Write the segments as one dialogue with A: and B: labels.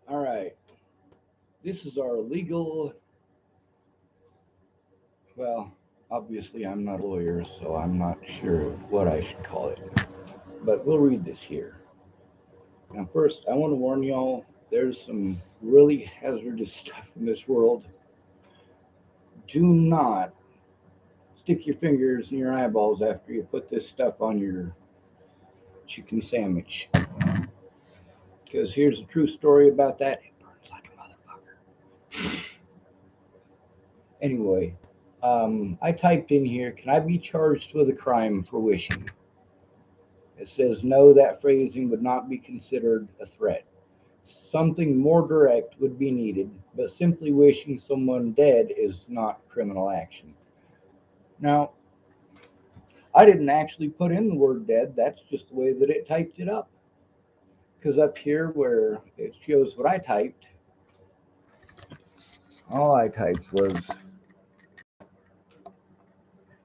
A: All right. This is our legal, well, obviously I'm not a lawyer, so I'm not sure what I should call it. But we'll read this here. Now, first, I want to warn y'all there's some really hazardous stuff in this world. Do not stick your fingers in your eyeballs after you put this stuff on your chicken sandwich. Because here's a true story about that. It burns like a motherfucker. Anyway, I typed in here, can I be charged with a crime for wishing? It says, no, that phrasing would not be considered a threat. Something more direct would be needed, but simply wishing someone dead is not criminal action. Now, I didn't actually put in the word dead, that's just the way that it typed it up. Because up here where it shows what I typed, all I typed was,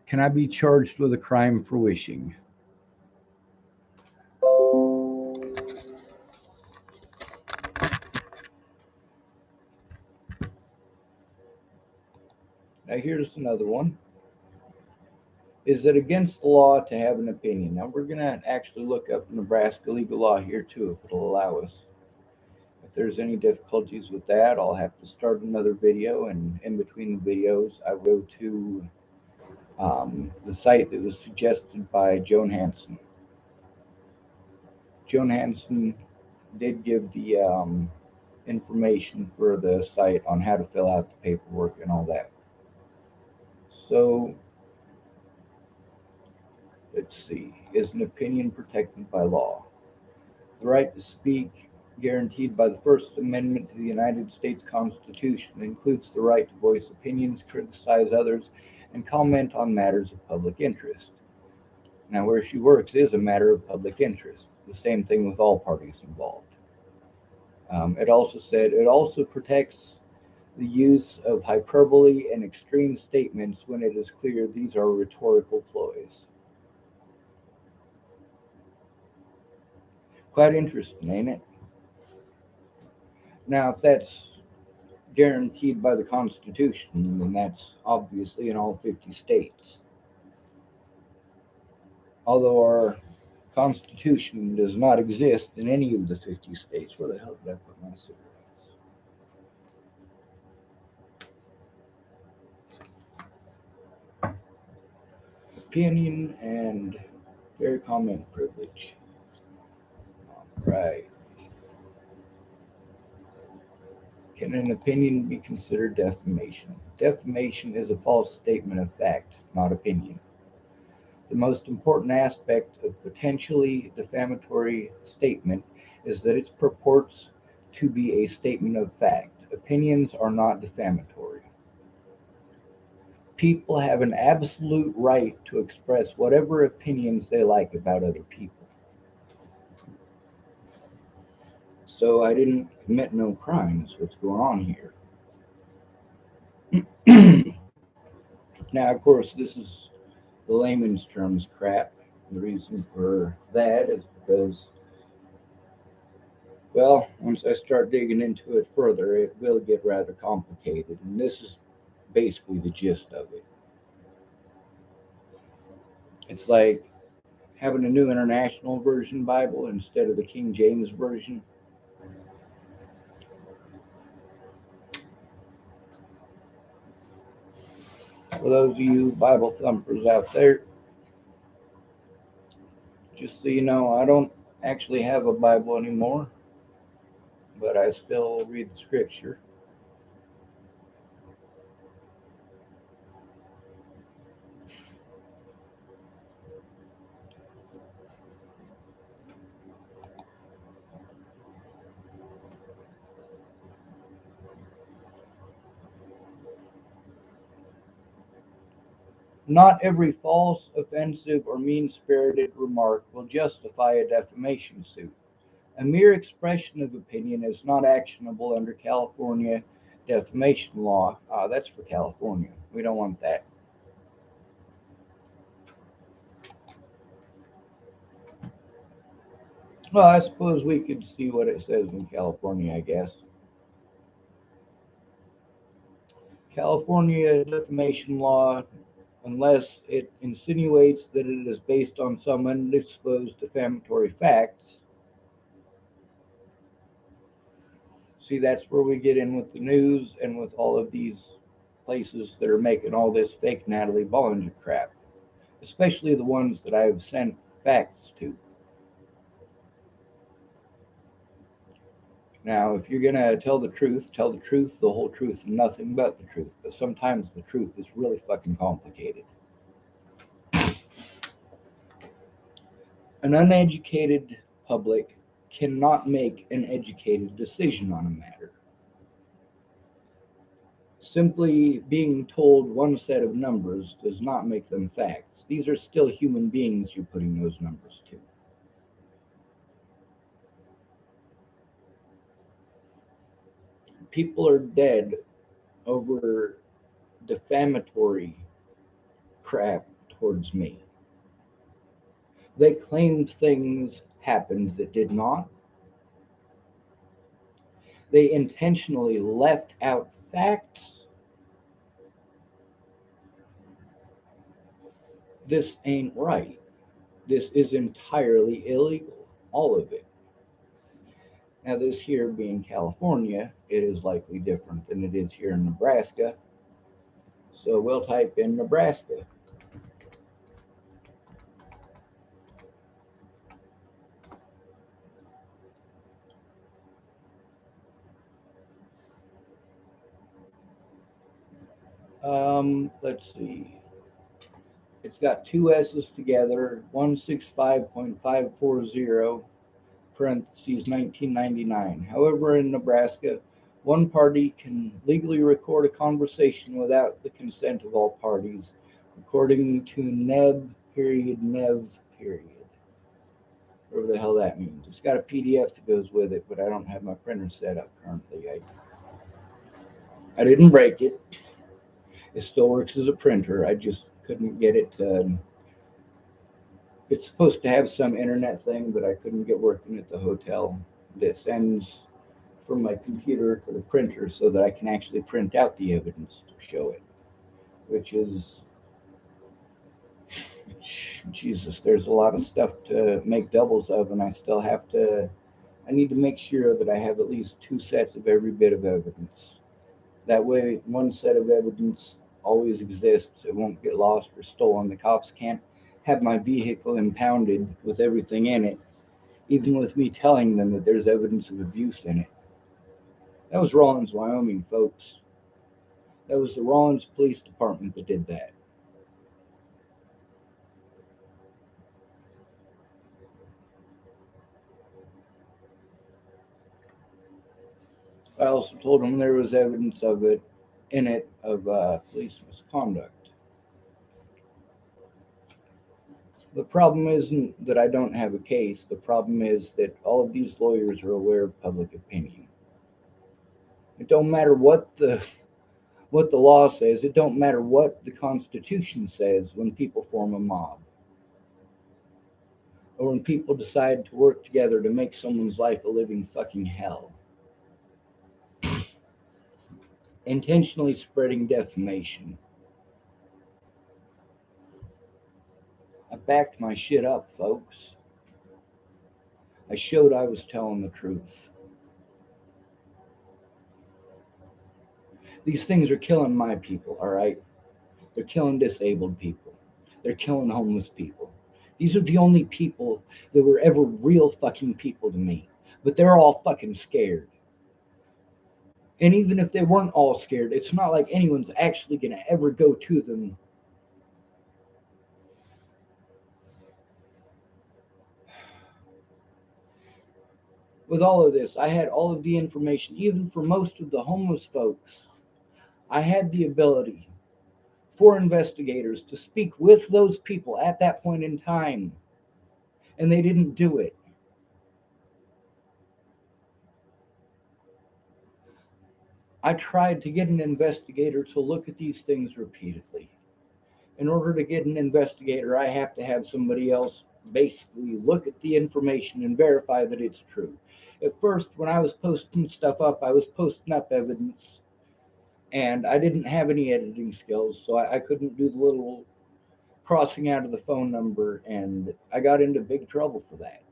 A: can I be charged with a crime for wishing? Now here's another one. Is it against the law to have an opinion? Now we're going to actually look up Nebraska legal law here too, if it'll allow us. If there's any difficulties with that, I'll have to start another video, and in between the videos, I will go to the site that was suggested by Joan Hansen. Joan Hansen did give the information for the site on how to fill out the paperwork and all that. So let's see. Is an opinion protected by law? The right to speak, guaranteed by the First Amendment to the United States Constitution, includes the right to voice opinions, criticize others, and comment on matters of public interest. Now, where she works is a matter of public interest. The same thing with all parties involved. It also said it also protects the use of hyperbole and extreme statements when it is clear these are rhetorical ploys. Quite interesting, ain't it? Now, if that's guaranteed by the Constitution, then that's obviously in all 50 states. Although our Constitution does not exist in any of the 50 states. Where the hell did I put my cigarettes? Opinion and fair comment privilege. Right. Can an opinion be considered defamation? Defamation is a false statement of fact, not opinion. The most important aspect of potentially defamatory statement is that it purports to be a statement of fact. Opinions are not defamatory. People have an absolute right to express whatever opinions they like about other people. So I didn't commit no crimes. What's going on here? Now, of course, this is the layman's terms crap. The reason for that is because, well, once I start digging into it further, it will get rather complicated. And this is basically the gist of it. It's like having a New International Version Bible instead of the King James Version. For those of you Bible thumpers out there, just so you know, I don't actually have a Bible anymore, but I still read the scripture. Not every false, offensive, or mean spirited remark will justify a defamation suit. A mere expression of opinion is not actionable under California defamation law. That's for California. We don't want that. Well, I suppose we could see what it says in California, I guess. California defamation law, unless it insinuates that it is based on some undisclosed defamatory facts. See, that's where we get in with the news and with all of these places that are making all this fake Natalie Bollinger crap, especially the ones that I've sent facts to. Now, if you're going to tell the truth, the whole truth, and nothing but the truth. But sometimes the truth is really fucking complicated. An uneducated public cannot make an educated decision on a matter. Simply being told one set of numbers does not make them facts. These are still human beings you're putting those numbers to. People are dead over defamatory crap towards me. They claimed things happened that did not. They intentionally left out facts. This ain't right. This is entirely illegal. All of it. Now, this here being California, it is likely different than it is here in Nebraska. So we'll type in Nebraska. Let's see. It's got two S's together, 165.540, parentheses 1999. However, in Nebraska, one party can legally record a conversation without the consent of all parties, according to nev period. Whatever the hell that means. It's got a PDF that goes with it, but I don't have my printer set up currently. I didn't break it. It still works as a printer. I just couldn't get it to. It's supposed to have some internet thing, but I couldn't get working at the hotel that sends from my computer to the printer so that I can actually print out the evidence to show it, which is, Jesus, there's a lot of stuff to make doubles of, and I need to make sure that I have at least two sets of every bit of evidence. That way, one set of evidence always exists. It won't get lost or stolen. The cops can't have my vehicle impounded with everything in it, even with me telling them that there's evidence of abuse in it. That was Rawlins, Wyoming, folks. That was the Rawlins Police Department that did that. I also told them there was evidence of it in it of police misconduct. The problem isn't that I don't have a case. The problem is that all of these lawyers are aware of public opinion. It don't matter what the law says. It don't matter what the Constitution says when people form a mob. Or when people decide to work together to make someone's life a living fucking hell. Intentionally spreading defamation. I backed my shit up, folks. I showed I was telling the truth. These things are killing my people, all right? They're killing disabled people. They're killing homeless people. These are the only people that were ever real fucking people to me. But they're all fucking scared. And even if they weren't all scared, it's not like anyone's actually going to ever go to them. With all of this, I had all of the information, even for most of the homeless folks. I had the ability for investigators to speak with those people at that point in time, and they didn't do it. I tried to get an investigator to look at these things repeatedly. In order to get an investigator, I have to have somebody else basically look at the information and verify that it's true. At first, when I was posting stuff up, I was posting up evidence And I didn't have any editing skills, so I couldn't do the little crossing out of the phone number, and I got into big trouble for that.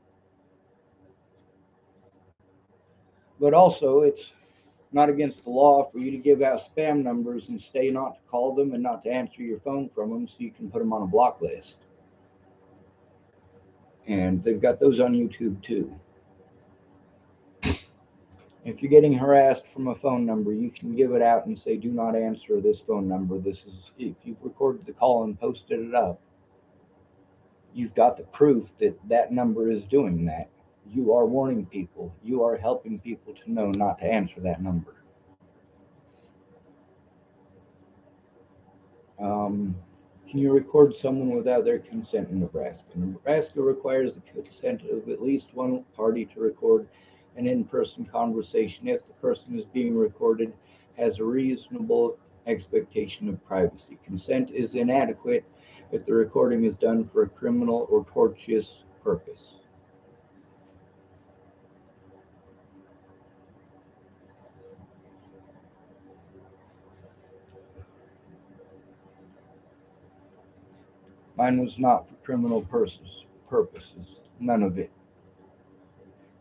A: But also, it's not against the law for you to give out spam numbers and stay not to call them and not to answer your phone from them so you can put them on a block list. And they've got those on YouTube too. If you're getting harassed from a phone number, you can give it out and say, do not answer this phone number. This is, if you've recorded the call and posted it up, you've got the proof that that number is doing that. You are warning people. You are helping people to know not to answer that number. Um, can you record someone without their consent in Nebraska? Nebraska requires the consent of at least one party to record an in-person conversation if the person is being recorded has a reasonable expectation of privacy. Consent is inadequate if the recording is done for a criminal or tortious purpose. Mine was not for criminal purposes. None of it.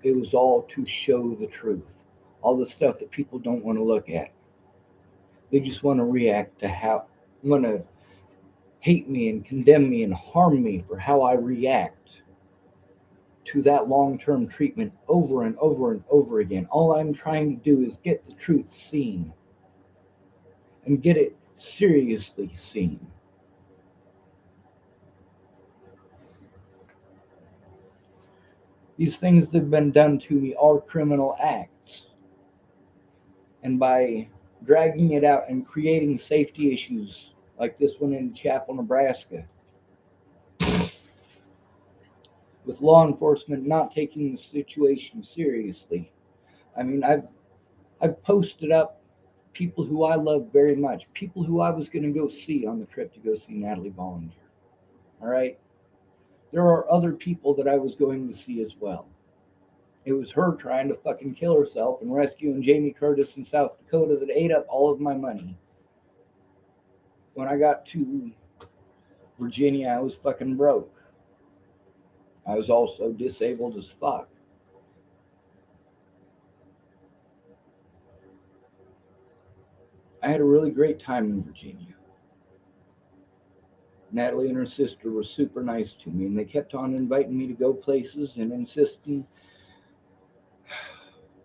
A: It was all to show the truth. All the stuff that people don't want to look at. They just want to react to how, want to hate me and condemn me and harm me for how I react to that long term treatment over and over and over again. All I'm trying to do is get the truth seen and get it seriously seen. These things that have been done to me are criminal acts. And by dragging it out and creating safety issues like this one in Chapel, Nebraska, with law enforcement not taking the situation seriously. I mean, I've posted up people who I love very much, people who I was going to go see on the trip to go see Natalie Bollinger. All right, there are other people that I was going to see as well. It was her trying to fucking kill herself and rescuing Jamie Curtis in South Dakota that ate up all of my money. When I got to Virginia, I was fucking broke. I was also disabled as fuck. I had a really great time in Virginia. Natalie and her sister were super nice to me, and they kept on inviting me to go places and insisting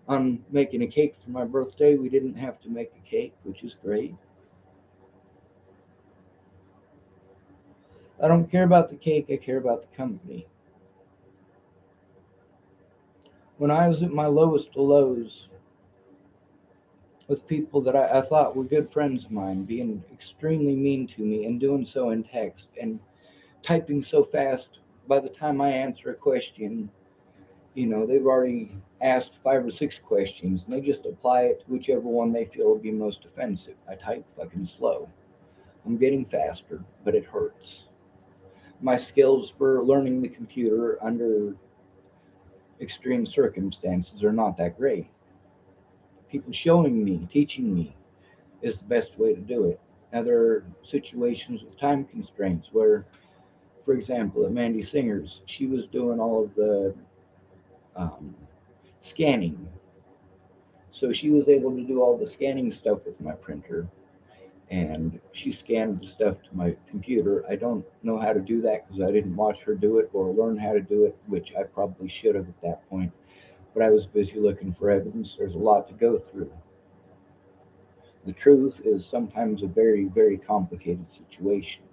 A: on making a cake for my birthday. We didn't have to make a cake, which is great. I don't care about the cake, I care about the company. When I was at my lowest of lows with people that I thought were good friends of mine being extremely mean to me and doing so in text and typing so fast, by the time I answer a question, they've already asked 5 or 6 questions and they just apply it to whichever one they feel will be most offensive. I type fucking slow. I'm getting faster, but it hurts. My skills for learning the computer under extreme circumstances are not that great. People showing me, teaching me is the best way to do it. Now, there are situations with time constraints where, for example, at Mandy Singer's, she was doing all of the um, scanning. So she was able to do all the scanning stuff with my printer, and she scanned the stuff to my computer. I don't know how to do that because I didn't watch her do it or learn how to do it, which I probably should have at that point. But I was busy looking for evidence. There's a lot to go through. The truth is sometimes a very, very complicated situation.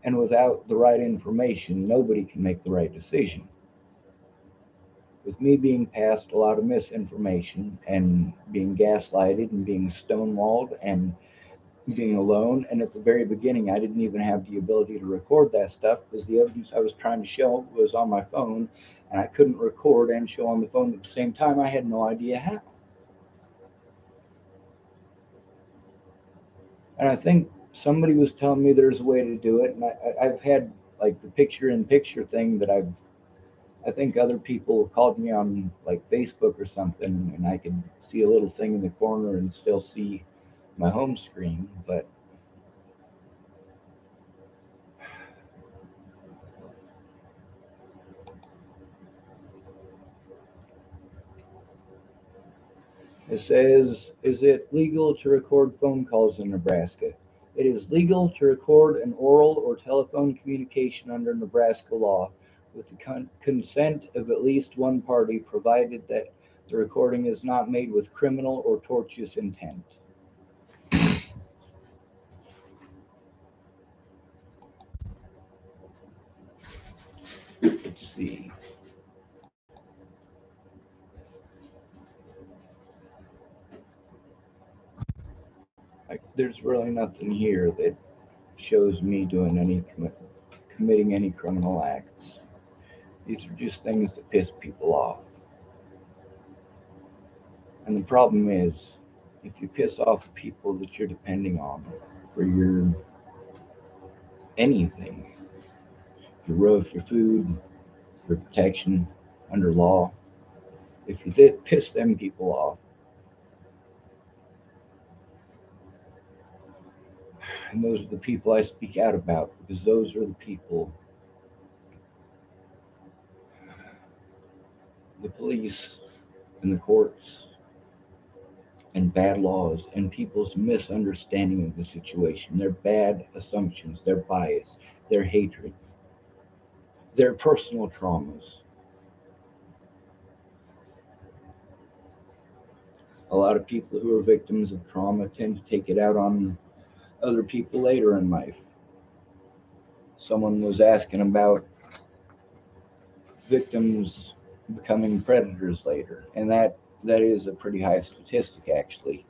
A: And without the right information, nobody can make the right decision. With me being passed a lot of misinformation and being gaslighted and being stonewalled and being alone. And at the very beginning, I didn't even have the ability to record that stuff because the evidence I was trying to show was on my phone, and I couldn't record and show on the phone at the same time. I had no idea how. And I think somebody was telling me there's a way to do it, and I've had like the picture in picture thing that I think other people called me on like Facebook or something, and I could see a little thing in the corner and still see my home screen. But it says, is it legal to record phone calls in Nebraska? It is legal to record an oral or telephone communication under Nebraska law with the consent of at least one party, provided that the recording is not made with criminal or tortious intent. Let's see. There's really nothing here that shows me doing committing any criminal acts. These are just things that piss people off. And the problem is, if you piss off people that you're depending on for your anything, your roof, your food, your protection under law, if you piss them people off, and those are the people I speak out about, because those are the people, the police and the courts and bad laws and people's misunderstanding of the situation, their bad assumptions, their bias, their hatred, their personal traumas. A lot of people who are victims of trauma tend to take it out on other people later in life. Someone was asking about victims becoming predators later, and that is a pretty high statistic, actually.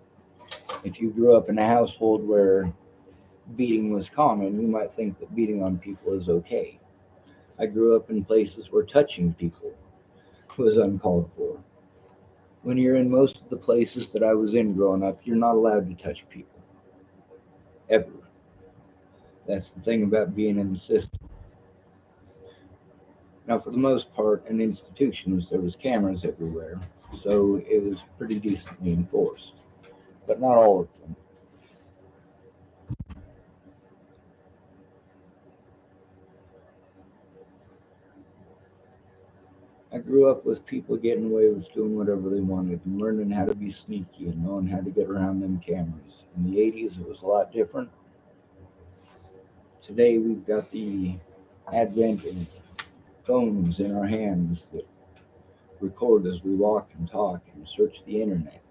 A: If you grew up in a household where beating was common, you might think that beating on people is okay. I grew up in places where touching people was uncalled for. When you're in most of the places that I was in growing up, you're not allowed to touch people. Ever. That's the thing about being in the system. Now, for the most part, in institutions, there was cameras everywhere, so it was pretty decently enforced, but not all of them. I grew up with people getting away with doing whatever they wanted and learning how to be sneaky and knowing how to get around them cameras. In the 80s, it was a lot different. Today, we've got the advent of phones in our hands that record as we walk and talk and search the internet.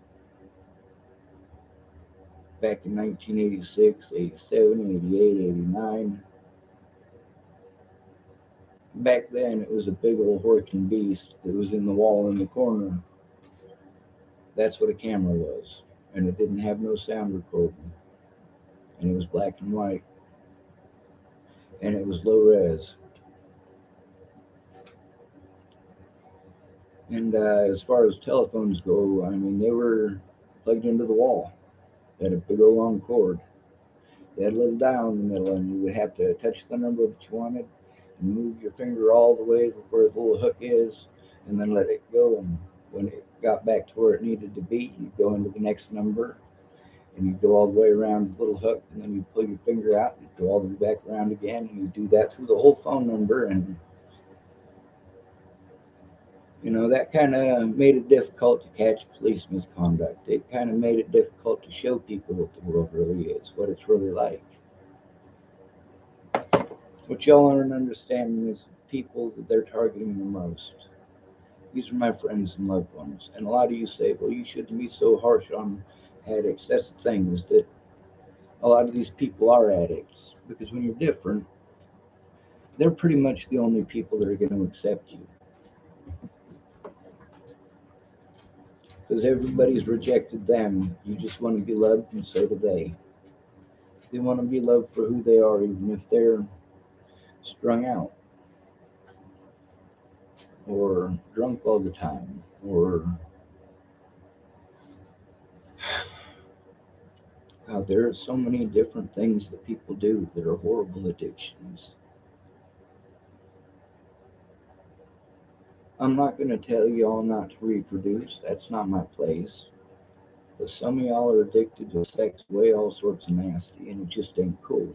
A: Back in 1986, 87, 88, 89, back then it was a big old working beast that was in the wall in the corner. That's what a camera was. And it didn't have no sound recording. And it was black and white. And it was low res. And as far as telephones go, I mean, they were plugged into the wall. They had a big old long cord. They had a little dial in the middle, and you would have to touch the number that you wanted and move your finger all the way to where the little hook is, and then let it go. And when it got back to where it needed to be, you'd go into the next number, and you'd go all the way around the little hook, and then you'd pull your finger out, and you'd go all the way back around again, and you'd do that through the whole phone number. And that kind of made it difficult to catch police misconduct. It kind of made it difficult to show people what the world really is, what it's really like. What y'all aren't understanding is the people that they're targeting the most. These are my friends and loved ones. And a lot of you say, well, you shouldn't be so harsh on addicts. That's the thing, is that a lot of these people are addicts. Because when you're different, they're pretty much the only people that are going to accept you. Because everybody's rejected them. You just want to be loved, and so do they. They want to be loved for who they are, even if they're strung out, or drunk all the time, or God, there are so many different things that people do that are horrible addictions. I'm not going to tell y'all not to reproduce. That's not my place. But some of y'all are addicted to sex way all sorts of nasty, and it just ain't cool.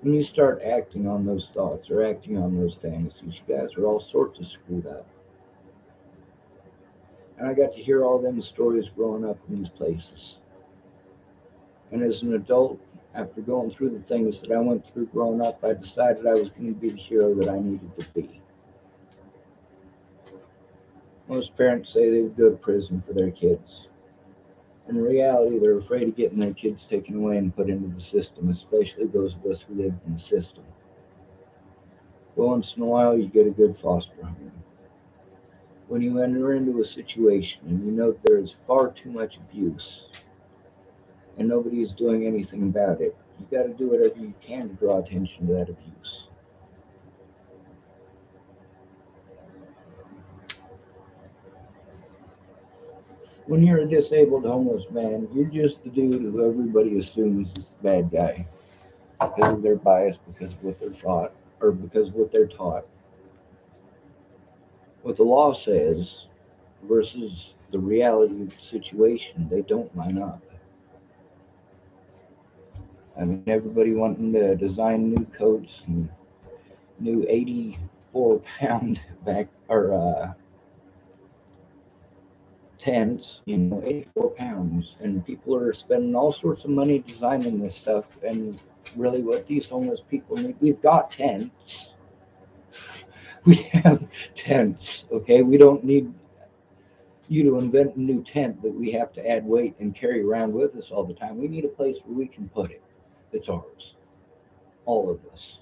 A: When you start acting on those thoughts or acting on those fantasies, you guys are all sorts of screwed up. And I got to hear all them stories growing up in these places. And as an adult, after going through the things that I went through growing up, I decided I was going to be the hero that I needed to be. Most parents say they would go to prison for their kids. In reality, they're afraid of getting their kids taken away and put into the system, especially those of us who lived in the system. But once in a while, you get a good foster home. When you enter into a situation and you know there is far too much abuse and nobody is doing anything about it, you got to do whatever you can to draw attention to that abuse. When you're a disabled homeless man, you're just the dude who everybody assumes is the bad guy because of their bias, because of what they're thought, or because of what they're taught. What the law says versus the reality of the situation, they don't line up. I mean, everybody wanting to design new coats and new 84-pound back or tents, 84 pounds, and people are spending all sorts of money designing this stuff. And really, what these homeless people need, we've got tents. We have tents, okay? We don't need you to invent a new tent that we have to add weight and carry around with us all the time. We need a place where we can put it. It's ours, all of us.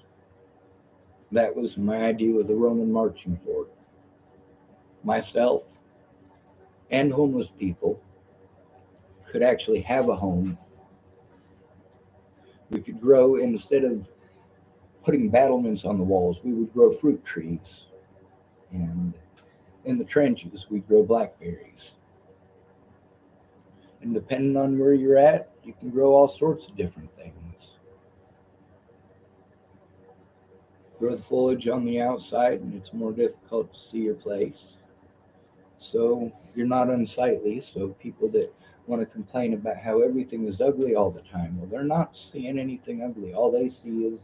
A: That was my idea with the Roman marching fort. Myself and homeless people could actually have a home. We could grow, instead of putting battlements on the walls, we would grow fruit trees. And in the trenches, we'd grow blackberries. And depending on where you're at, you can grow all sorts of different things. Grow the foliage on the outside, and it's more difficult to see your place. So you're not unsightly. So people that want to complain about how everything is ugly all the time, well, they're not seeing anything ugly. All they see is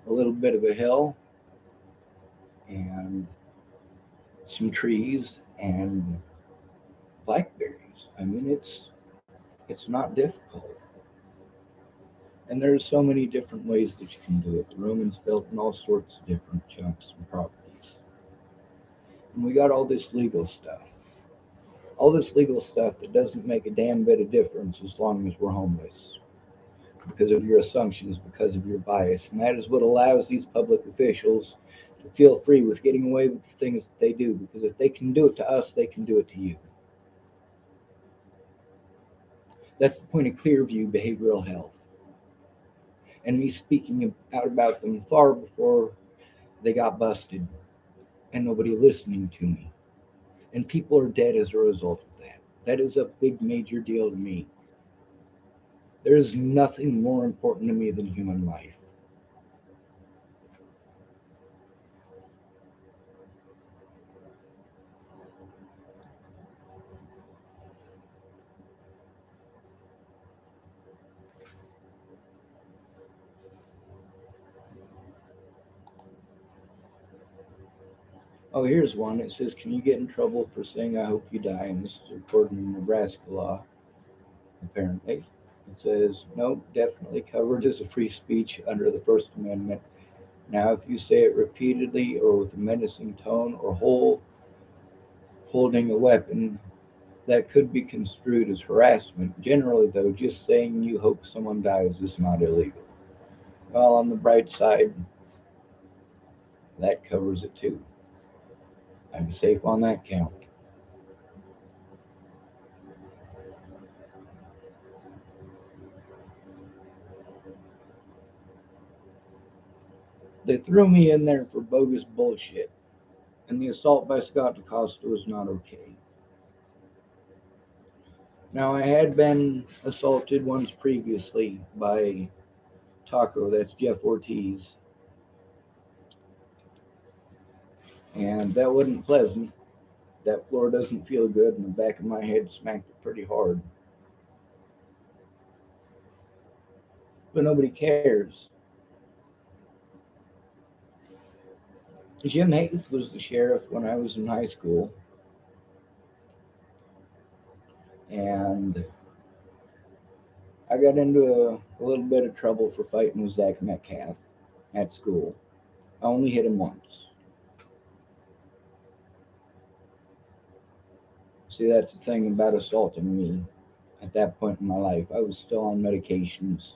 A: a little bit of a hill and some trees and blackberries. I mean, it's not difficult. And there's so many different ways that you can do it. The Romans built in all sorts of different chunks and properties. And we got all this legal stuff. All this legal stuff that doesn't make a damn bit of difference as long as we're homeless. Because of your assumptions, because of your bias. And that is what allows these public officials to feel free with getting away with the things that they do. Because if they can do it to us, they can do it to you. That's the point of Clearview Behavioral Health. And me speaking out about them far before they got busted and nobody listening to me. And people are dead as a result of that. That is a big major deal to me. There is nothing more important to me than human life. Oh, here's one. It says, can you get in trouble for saying I hope you die? And this is according to Nebraska law, apparently. It says, no, definitely covered as a free speech under the First Amendment. Now, if you say it repeatedly or with a menacing tone or holding a weapon, that could be construed as harassment. Generally, though, just saying you hope someone dies is not illegal. Well, on the bright side, that covers it too. I'm safe on that count. They threw me in there for bogus bullshit, and the assault by Scott decoste was not okay. Now, I had been assaulted once previously by Taco, that's Jeff Ortiz, And that wasn't pleasant. That floor doesn't feel good, and the back of my head smacked it pretty hard. But nobody cares. Jim Hayes was the sheriff when I was in high school, and I got into a little bit of trouble for fighting with Zach Metcalf at school. I only hit him once. See, that's the thing about assaulting me. At that point in my life, I was still on medications.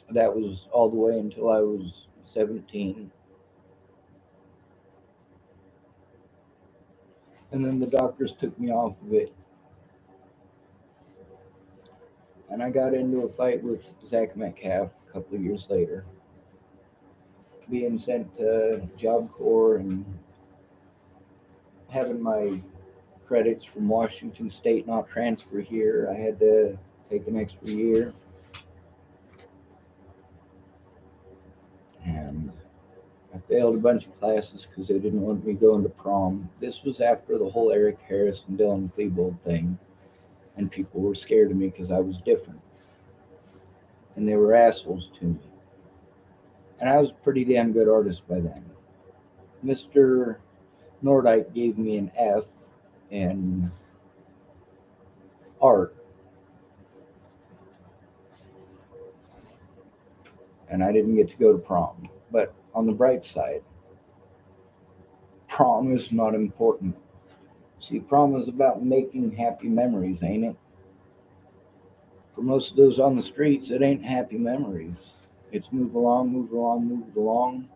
A: That was all the way until I was 17. And then the doctors took me off of it. And I got into a fight with Zach Metcalf a couple of years later, being sent to Job Corps and having my credits from Washington State not transfer here. I had to take an extra year. And I failed a bunch of classes because they didn't want me going to prom. This was after the whole Eric Harris and Dylan Klebold thing, and people were scared of me because I was different. And they were assholes to me. And I was a pretty damn good artist by then. Mr. Nordike gave me an F in art, and I didn't get to go to prom. But on the bright side, prom is not important. See, prom is about making happy memories, ain't it? For most of those on the streets, it ain't happy memories. It's move along, move along, move along.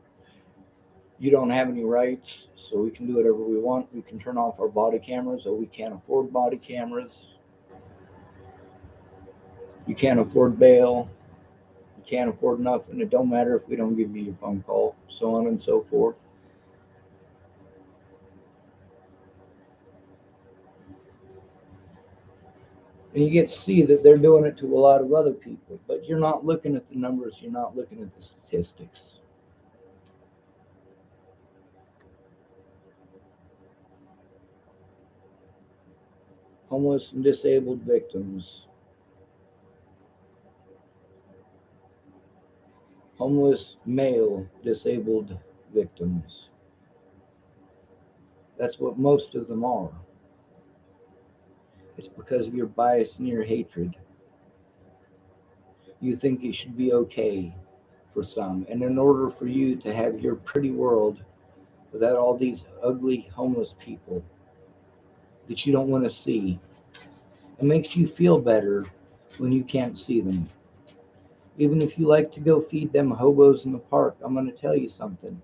A: You don't have any rights, so we can do whatever we want. We can turn off our body cameras, or we can't afford body cameras. You can't afford bail. You can't afford nothing. It don't matter if we don't give you your phone call, so on and so forth. And you get to see that they're doing it to a lot of other people, but you're not looking at the numbers, you're not looking at the statistics. Homeless and disabled victims. Homeless male disabled victims. That's what most of them are. It's because of your bias and your hatred. You think it should be okay for some. And in order for you to have your pretty world without all these ugly homeless people that you don't want to see, it makes you feel better when you can't see them. Even if you like to go feed them hobos in the park, I'm going to tell you something.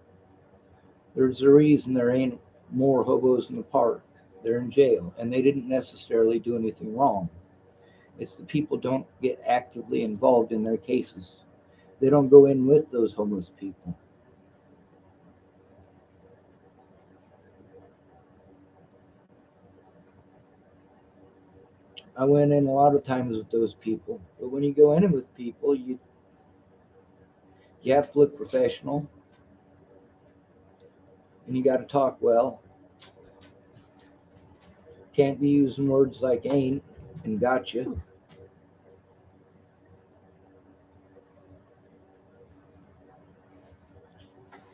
A: There's a reason there ain't more hobos in the park. They're in jail, and they didn't necessarily do anything wrong. It's the people don't get actively involved in their cases. They don't go in with those homeless people. I went in a lot of times with those people, but when you go in with people, you have to look professional, and you got to talk well. Can't be using words like ain't and gotcha.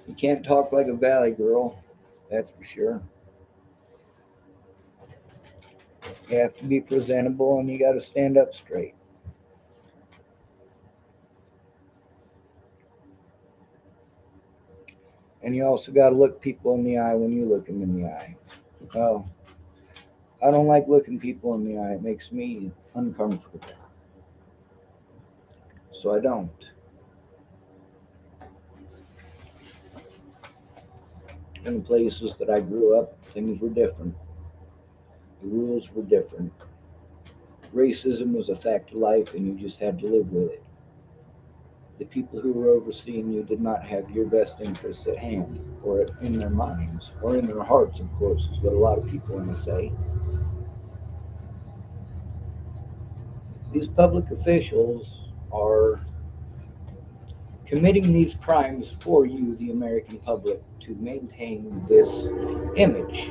A: You can't talk like a valley girl, that's for sure. You have to be presentable, and you got to stand up straight. And you also got to look people in the eye when you look them in the eye. Well, I don't like looking people in the eye. It makes me uncomfortable. So I don't. In the places that I grew up, things were different. The rules were different. Racism was a fact of life, and you just had to live with it. The people who were overseeing you did not have your best interests at hand, or in their minds, or in their hearts, of course, is what a lot of people want to say. These public officials are committing these crimes for you, the American public, to maintain this image.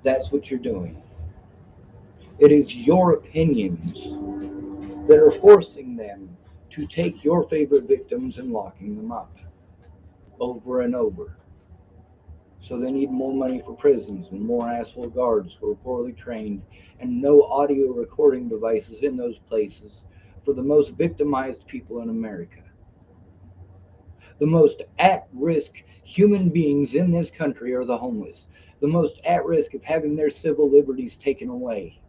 A: That's what you're doing. It is your opinions that are forcing them to take your favorite victims and locking them up over and over. So they need more money for prisons and more asshole guards who are poorly trained and no audio recording devices in those places for the most victimized people in America. The most at-risk human beings in this country are the homeless, the most at risk of having their civil liberties taken away,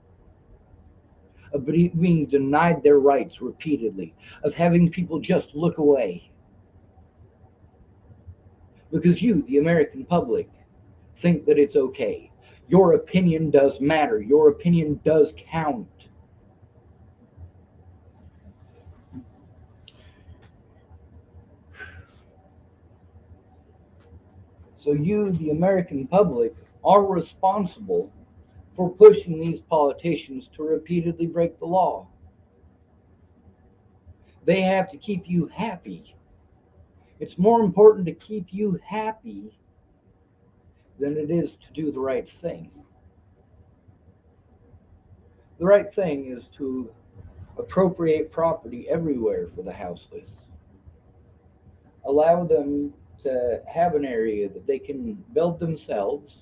A: of being denied their rights repeatedly, of having people just look away. Because you, the American public, think that it's okay. Your opinion does matter. Your opinion does count. So you, the American public, are responsible for pushing these politicians to repeatedly break the law. They have to keep you happy. It's more important to keep you happy than it is to do the right thing. The right thing is to appropriate property everywhere for the houseless. Allow them to have an area that they can build themselves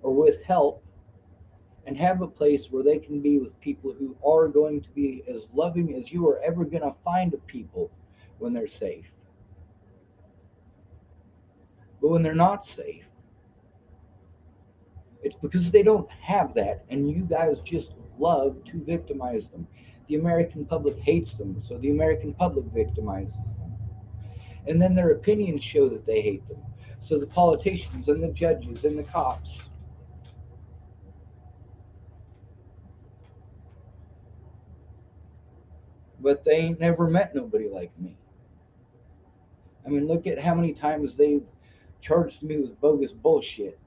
A: or with help, and have a place where they can be with people who are going to be as loving as you are ever going to find people when they're safe. But when they're not safe, it's because they don't have that, and you guys just love to victimize them. The American public hates them, so the American public victimizes them. And then their opinions show that they hate them. So the politicians and the judges and the cops, but they ain't never met nobody like me. I mean, look at how many times they've charged me with bogus bullshit,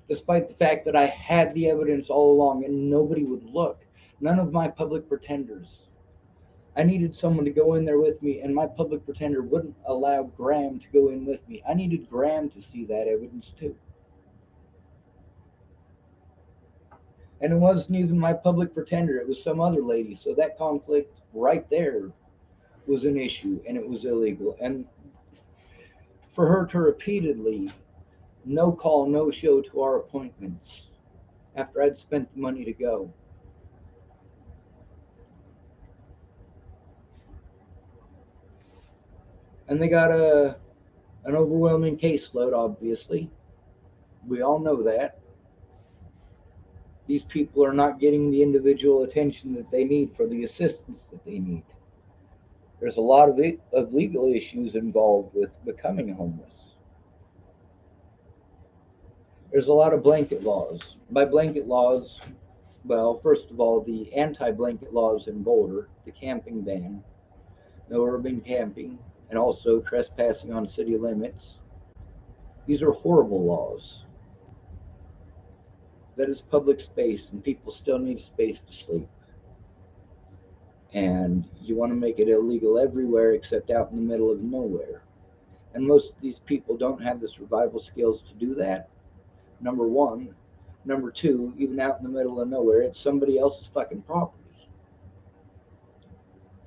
A: despite the fact that I had the evidence all along and nobody would look. None of my public pretenders. I needed someone to go in there with me, and my public pretender wouldn't allow Graham to go in with me. I needed Graham to see that evidence too. And it wasn't even my public pretender, it was some other lady. So that conflict right there was an issue, and it was illegal. And for her to repeatedly no call, no show to our appointments after I'd spent the money to go. And they got an overwhelming caseload, obviously. We all know that. These people are not getting the individual attention that they need for the assistance that they need. There's a lot of legal issues involved with becoming homeless. There's a lot of blanket laws. By blanket laws, well, first of all, the anti-blanket laws in Boulder, the camping ban, no urban camping, and also trespassing on city limits. These are horrible laws. That is public space, and people still need a space to sleep. And you want to make it illegal everywhere except out in the middle of nowhere. And most of these people don't have the survival skills to do that. Number one. Number two, even out in the middle of nowhere, it's somebody else's fucking property.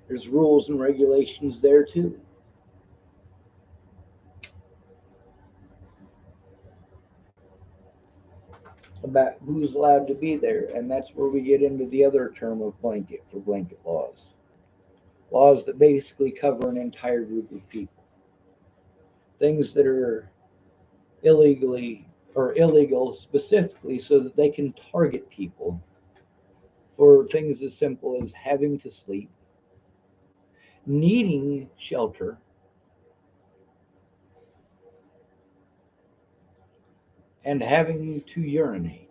A: There's rules and regulations there too. About who's allowed to be there, and that's where we get into the other term of blanket for blanket laws. Laws that basically cover an entire group of people. Things that are illegally or illegal specifically so that they can target people for things as simple as having to sleep, needing shelter, and having to urinate.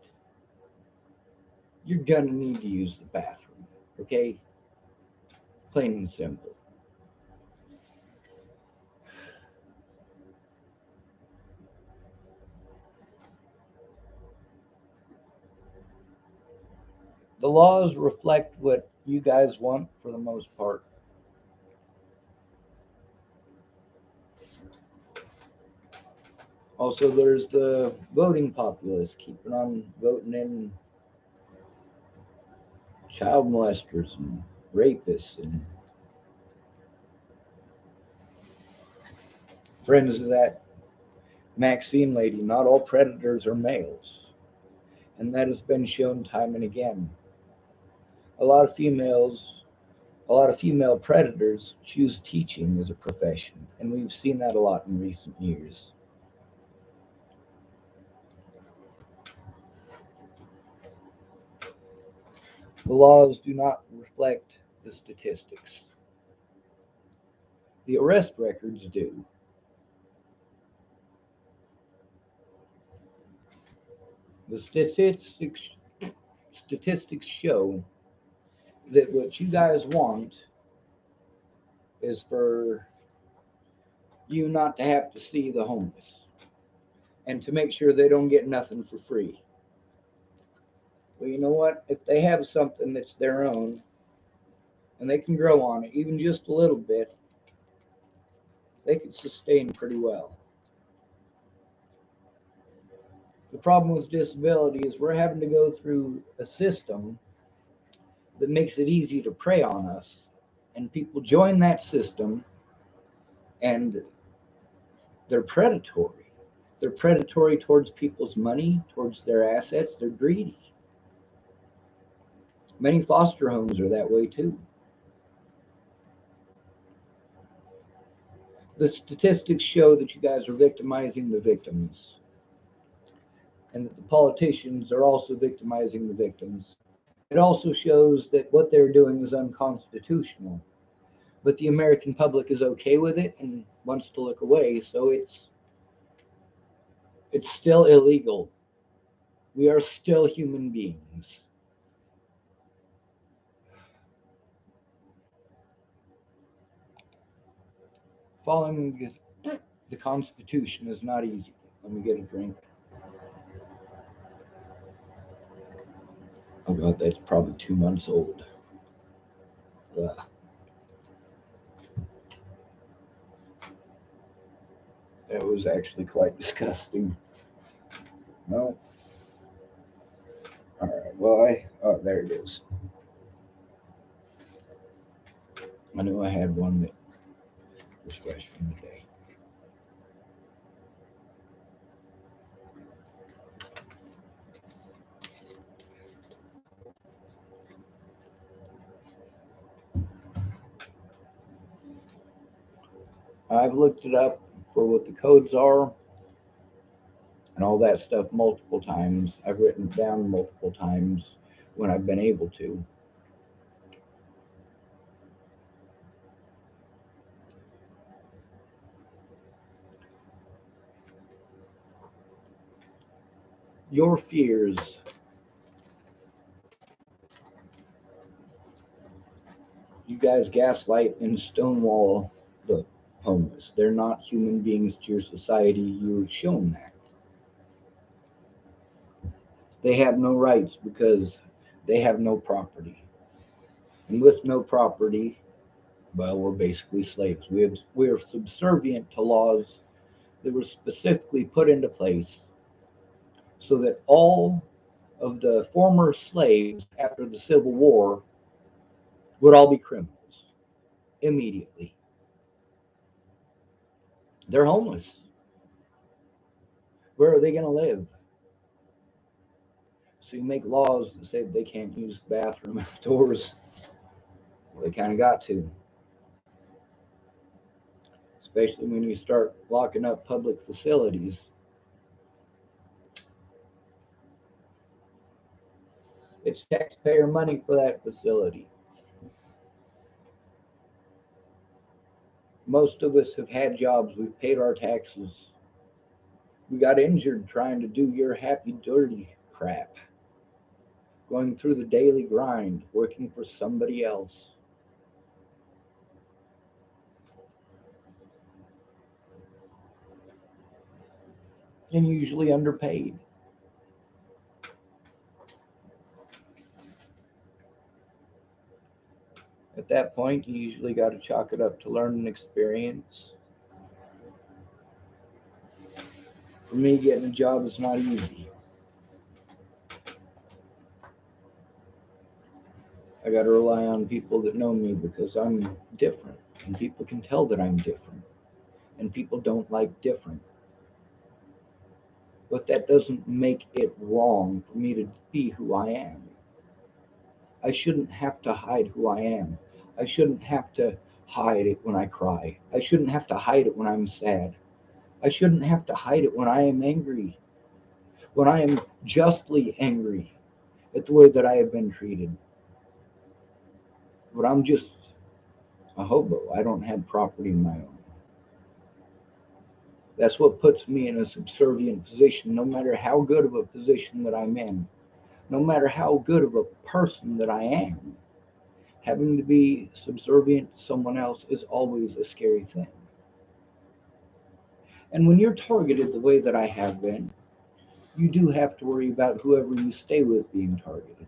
A: You're gonna need to use the bathroom, okay? Plain and simple. The laws reflect what you guys want for the most part. Also, there's the voting populace keeping on voting in child molesters and rapists and friends of that Maxine lady. Not all predators are males, and that has been shown time and again. A lot of females, a lot of female predators choose teaching as a profession, and we've seen that a lot in recent years. The laws do not reflect the statistics. The arrest records do. The statistics show that what you guys want is for you not to have to see the homeless and to make sure they don't get nothing for free. Well, you know what? If they have something that's their own and they can grow on it, even just a little bit, they can sustain pretty well. The problem with disability is we're having to go through a system that makes it easy to prey on us, and people join that system and they're predatory. They're predatory towards people's money, towards their assets. They're greedy. Many foster homes are that way too. The statistics show that you guys are victimizing the victims and that the politicians are also victimizing the victims. It also shows that what they're doing is unconstitutional, but the American public is okay with it and wants to look away, so it's still illegal. We are still human beings. Following the Constitution is not easy. Let me get a drink. Oh God, that's probably 2 months old. Ugh. That was actually quite disgusting. No. All right. Well, oh, there it is. I knew I had one that was fresh from the day. I've looked it up for what the codes are and all that stuff multiple times. I've written it down multiple times when I've been able to. Your fears. You guys gaslight and stonewall the homeless. They're not human beings to your society. You've shown that. They have no rights because they have no property. And with no property, well, we're basically slaves. We're subservient to laws that were specifically put into place so that all of the former slaves after the Civil War would all be criminals immediately. They're homeless. Where are they going to live? So you make laws that say they can't use the bathroom outdoors. Well, they kind of got to, especially when you start locking up public facilities. It's taxpayer money for that facility. Most of us have had jobs. We've paid our taxes. We got injured trying to do your happy, dirty crap. Going through the daily grind, working for somebody else. And usually underpaid. that point, you usually got to chalk it up to learning experience. For me, getting a job is not easy. I got to rely on people that know me because I'm different, and people can tell that I'm different, and people don't like different. But that doesn't make it wrong for me to be who I am. I shouldn't have to hide who I am. I shouldn't have to hide it when I cry. I shouldn't have to hide it when I'm sad. I shouldn't have to hide it when I am angry, when I am justly angry at the way that I have been treated. But I'm just a hobo. I don't have property of my own. That's what puts me in a subservient position, no matter how good of a position that I'm in, no matter how good of a person that I am. Having to be subservient to someone else is always a scary thing. And when you're targeted the way that I have been, you do have to worry about whoever you stay with being targeted.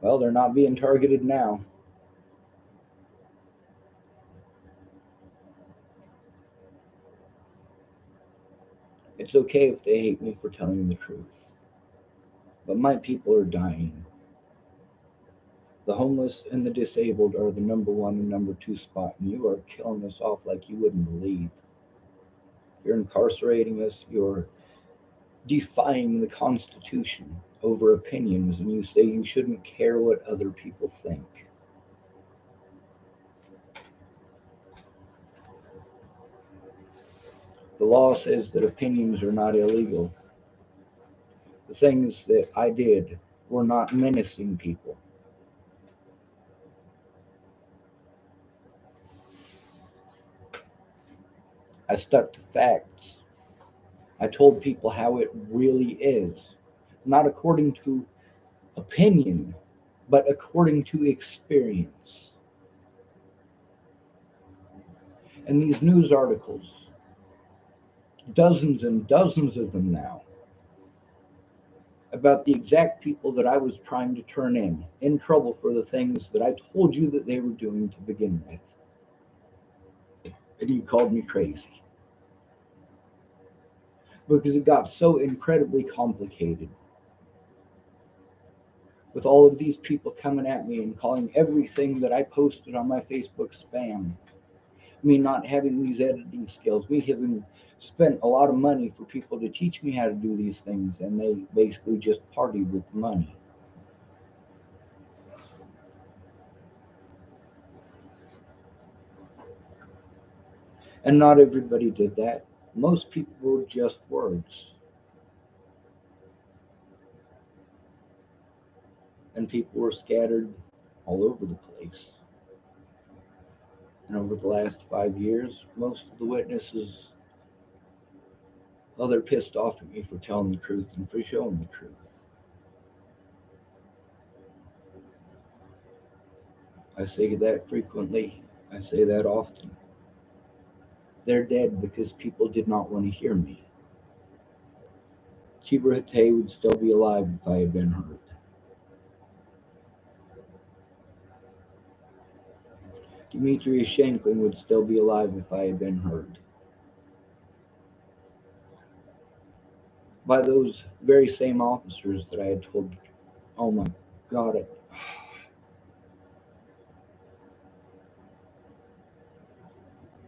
A: Well, they're not being targeted now. It's okay if they hate me for telling the truth. But my people are dying. The homeless and the disabled are the number one and number two spot, and you are killing us off like you wouldn't believe. You're incarcerating us, you're defying the Constitution over opinions, and you say you shouldn't care what other people think. The law says that opinions are not illegal. The things that I did were not menacing people. I stuck to facts. I told people how it really is, not according to opinion, but according to experience. And these news articles, dozens and dozens of them now, about the exact people that I was trying to turn in trouble for the things that I told you that they were doing to begin with. And you called me crazy. Because it got so incredibly complicated. With all of these people coming at me and calling everything that I posted on my Facebook spam. Me not having these editing skills, me having spent a lot of money for people to teach me how to do these things, and they basically just partied with the money. And not everybody did that. Most people were just words. And people were scattered all over the place. And over the last 5 years, most of the witnesses, well, they're pissed off at me for telling the truth and for showing the truth. I say that frequently. I say that often. They're dead because people did not want to hear me. Cheever Hatay would still be alive if I had been hurt. Demetrius Shanklin would still be alive if I had been hurt. By those very same officers that I had told, oh my God,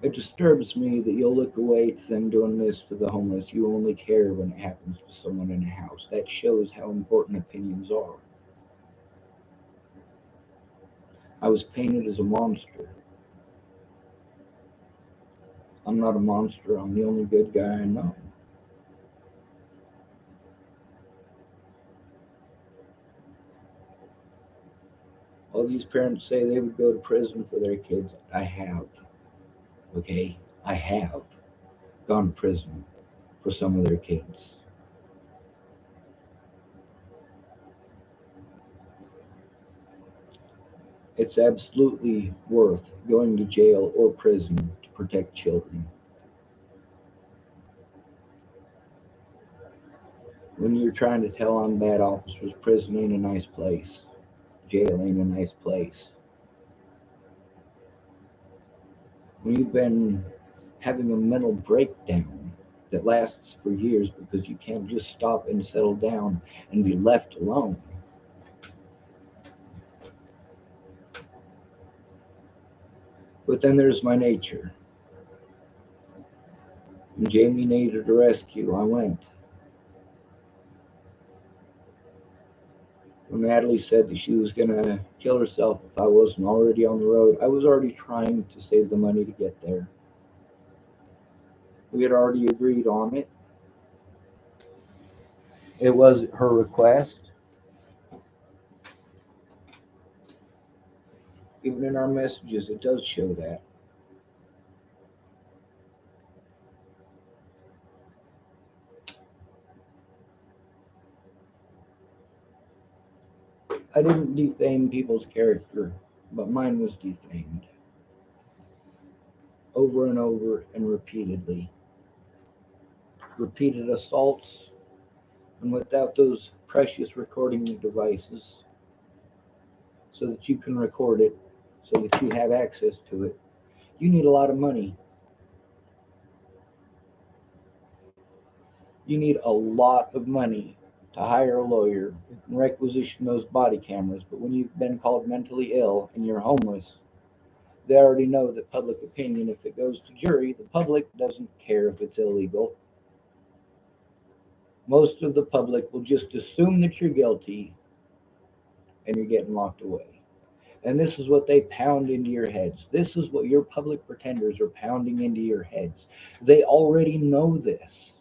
A: it disturbs me that you'll look away to them doing this to the homeless. You only care when it happens to someone in a house. That shows how important opinions are. I was painted as a monster. I'm not a monster. I'm the only good guy I know. All these parents say they would go to prison for their kids. I have. Okay? I have gone to prison for some of their kids. It's absolutely worth going to jail or prison to protect children. When you're trying to tell on bad officers, prison ain't a nice place. Jail ain't a nice place. When you've been having a mental breakdown that lasts for years because you can't just stop and settle down and be left alone. But then there's my nature. When Jamie needed a rescue, I went. When Natalie said that she was going to kill herself if I wasn't already on the road, I was already trying to save the money to get there. We had already agreed on it. It was her request. Even in our messages, it does show that. I didn't defame people's character, but mine was defamed. Over and over and repeatedly. Repeated assaults, and without those precious recording devices, so that you can record it, so that you have access to it, you need a lot of money. You need a lot of money to hire a lawyer who can requisition those body cameras, but when you've been called mentally ill and you're homeless, they already know that public opinion, if it goes to jury, the public doesn't care if it's illegal. Most of the public will just assume that you're guilty and you're getting locked away. And this is what they pound into your heads. This is what your public pretenders are pounding into your heads. They already know this.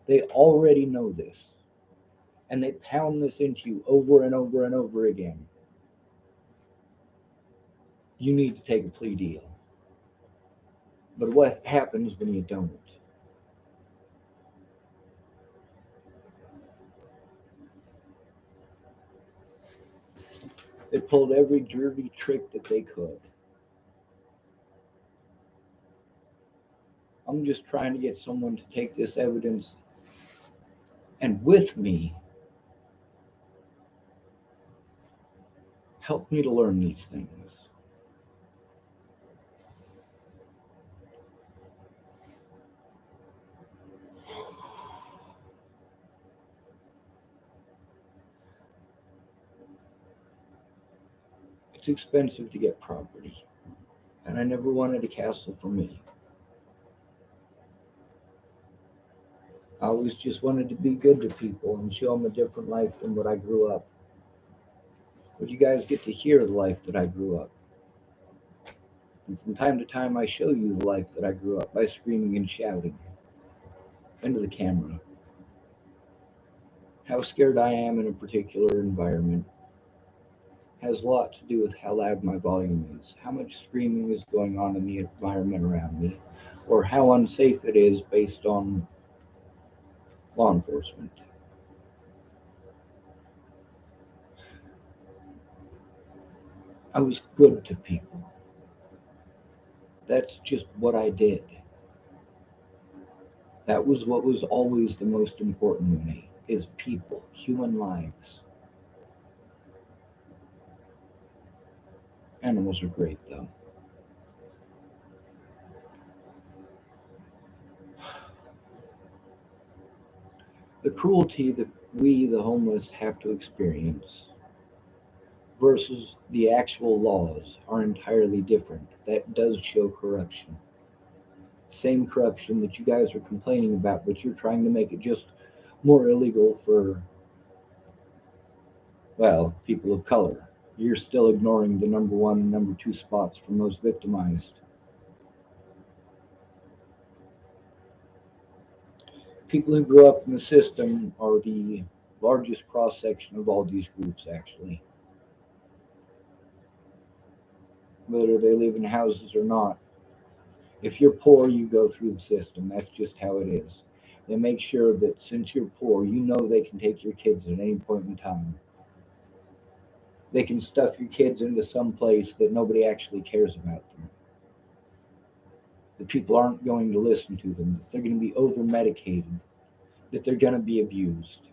A: They already know this. And they pound this into you over and over and over again. You need to take a plea deal. But what happens when you don't? They pulled every dirty trick that they could. I'm just trying to get someone to take this evidence and with me help me to learn these things. It's expensive to get property, and I never wanted a castle for me. I always just wanted to be good to people and show them a different life than what I grew up. But you guys get to hear the life that I grew up. And from time to time, I show you the life that I grew up by screaming and shouting into the camera. How scared I am in a particular environment has a lot to do with how loud my volume is, how much screaming is going on in the environment around me, or how unsafe it is based on law enforcement. I was good to people. That's just what I did. That was what was always the most important to me, is people, human lives. Animals are great though. The cruelty that we, the homeless, have to experience versus the actual laws are entirely different. That does show corruption. Same corruption that you guys are complaining about, but you're trying to make it just more illegal for, well, people of color. You're still ignoring the number one and number two spots for most victimized. People who grew up in the system are the largest cross section of all these groups, actually. Whether they live in houses or not. If you're poor, you go through the system. That's just how it is. They make sure that since you're poor, you know they can take your kids at any point in time. They can stuff your kids into some place that nobody actually cares about them. The people aren't going to listen to them. They're going to be over medicated. that they're going to be abused,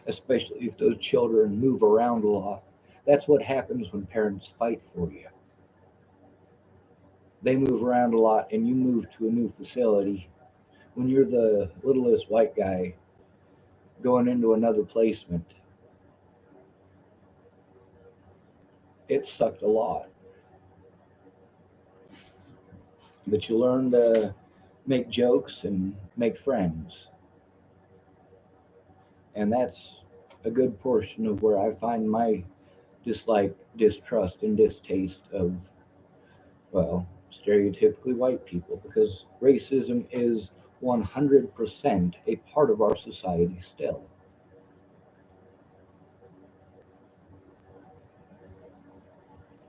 A: especially if those children move around a lot. That's what happens when parents fight for you. They move around a lot and you move to a new facility. When you're the littlest white guy going into another placement, it sucked a lot. But you learn to make jokes and make friends. And that's a good portion of where I find my dislike, distrust, and distaste of, well, stereotypically white people, because racism is 100% a part of our society still.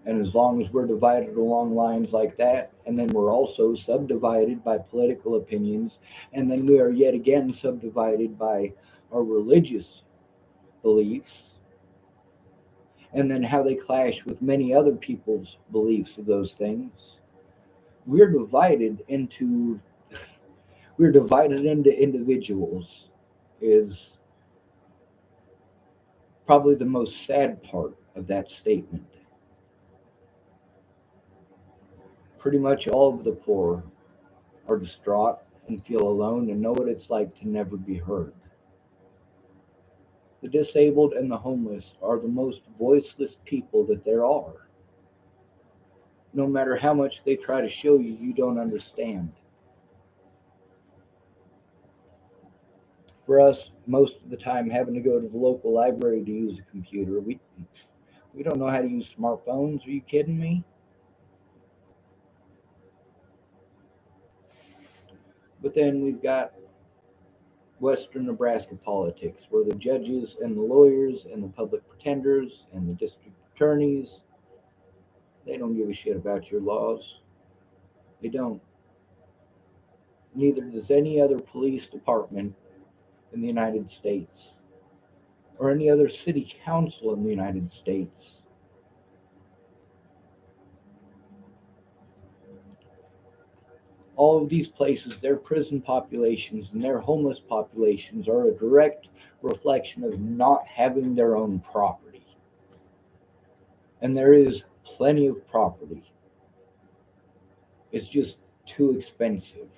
A: And as long as we're divided along lines like that, and then we're also subdivided by political opinions, and then we are yet again subdivided by our religious beliefs, and then how they clash with many other people's beliefs of those things, we're divided into we're divided into individuals is probably the most sad part of that statement. Pretty much all of the poor are distraught and feel alone and know what it's like to never be heard. The disabled and the homeless are the most voiceless people that there are. No matter how much they try to show you, you don't understand. For us, most of the time, having to go to the local library to use a computer, we don't know how to use smartphones. Are you kidding me? But then we've got Western Nebraska politics, where the judges and the lawyers and the public pretenders and the district attorneys, they don't give a shit about your laws. They don't. Neither does any other police department in the United States or any other city council in the United States. All of these places, their prison populations and their homeless populations are a direct reflection of not having their own property. And there is plenty of property. It's just too expensive,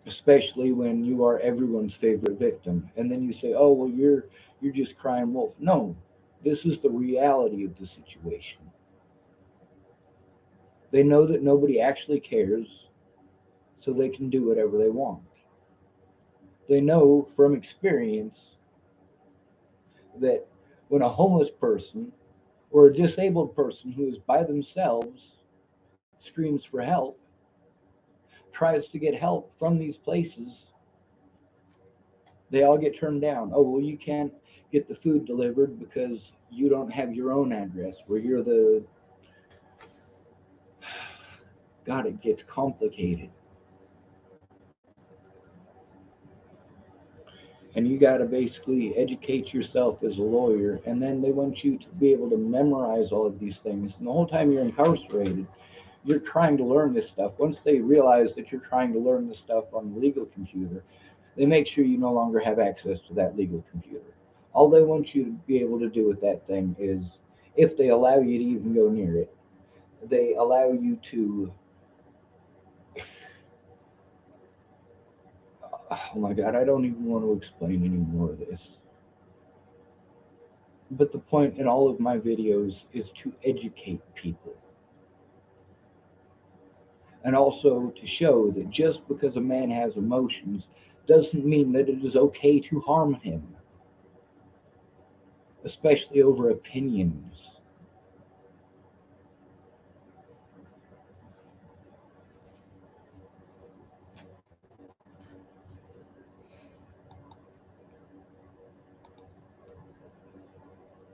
A: especially when you are everyone's favorite victim. And then you say, "Oh, well, you're just crying wolf." No, this is the reality of the situation. They know that nobody actually cares, so they can do whatever they want. They know from experience that when a homeless person or a disabled person who is by themselves screams for help, tries to get help from these places, they all get turned down. Oh, well, you can't get the food delivered because you don't have your own address, where you're the. God, it gets complicated. And you got to basically educate yourself as a lawyer, and then they want you to be able to memorize all of these things. And the whole time you're incarcerated, you're trying to learn this stuff. Once they realize that you're trying to learn this stuff on the legal computer, they make sure you no longer have access to that legal computer. All they want you to be able to do with that thing is, if they allow you to even go near it, they allow you to. Oh my God, I don't even want to explain any more of this. But the point in all of my videos is to educate people. And also to show that just because a man has emotions doesn't mean that it is okay to harm him, especially over opinions.